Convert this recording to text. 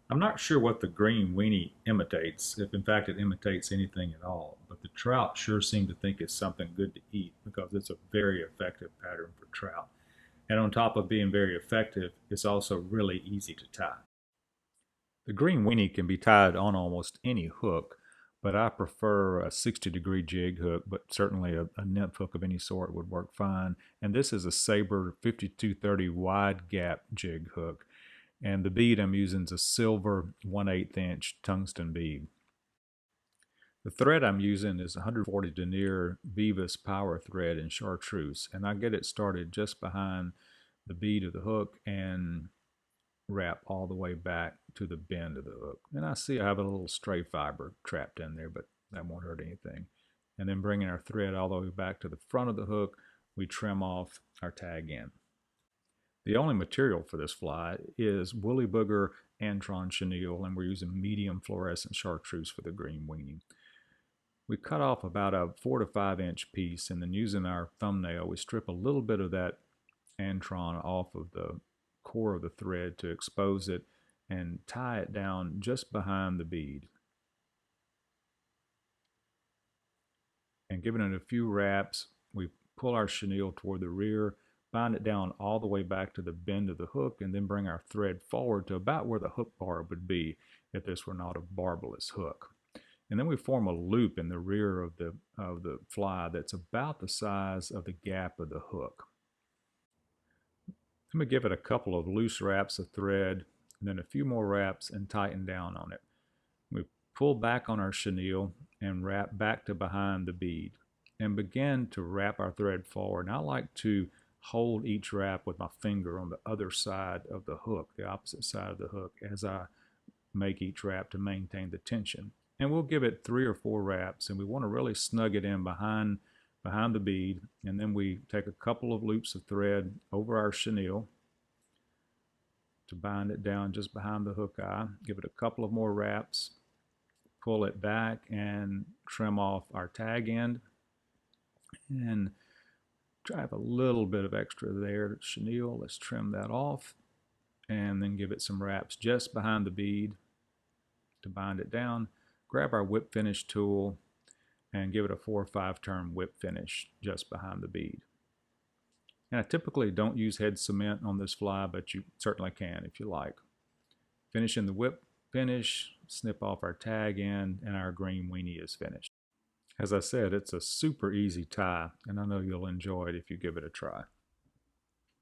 I'm not sure what the green weenie imitates, if in fact it imitates anything at all, but the trout sure seem to think it's something good to eat because it's a very effective pattern for trout. And on top of being very effective, it's also really easy to tie. The green weenie can be tied on almost any hook, but I prefer a 60-degree jig hook, but certainly a nymph hook of any sort would work fine. And this is a Sabre 5230 wide gap jig hook. And the bead I'm using is a silver 1/8 inch tungsten bead. The thread I'm using is 140 denier Vivus power thread in chartreuse, and I get it started just behind the bead of the hook and wrap all the way back to the bend of the hook. And I see I have a little stray fiber trapped in there, but that won't hurt anything. And then bringing our thread all the way back to the front of the hook, we trim off our tag end. The only material for this fly is woolly booger antron chenille, and we're using medium fluorescent chartreuse for the green weenie. We cut off about a 4 to 5 inch piece, and then using our thumbnail, we strip a little bit of that antron off of the core of the thread to expose it and tie it down just behind the bead. And giving it a few wraps, we pull our chenille toward the rear, bind it down all the way back to the bend of the hook, and then bring our thread forward to about where the hook barb would be if this were not a barbless hook. And then we form a loop in the rear of the fly that's about the size of the gap of the hook. Then we give it a couple of loose wraps of thread, and then a few more wraps and tighten down on it. We pull back on our chenille and wrap back to behind the bead and begin to wrap our thread forward. And I like to hold each wrap with my finger on the other side of the hook, the opposite side of the hook, as I make each wrap to maintain the tension. And we'll give it 3 or 4 wraps, and we want to really snug it in behind the bead. And then we take a couple of loops of thread over our chenille to bind it down just behind the hook eye. Give it a couple of more wraps, pull it back and trim off our tag end, and drive a little bit of extra there. Chenille, let's trim that off, and then give it some wraps just behind the bead to bind it down. Grab our whip finish tool and give it a 4 or 5 turn whip finish just behind the bead. And I typically don't use head cement on this fly, but you certainly can if you like. Finishing the whip finish, snip off our tag end, and our green weenie is finished. As I said, it's a super easy tie, and I know you'll enjoy it if you give it a try.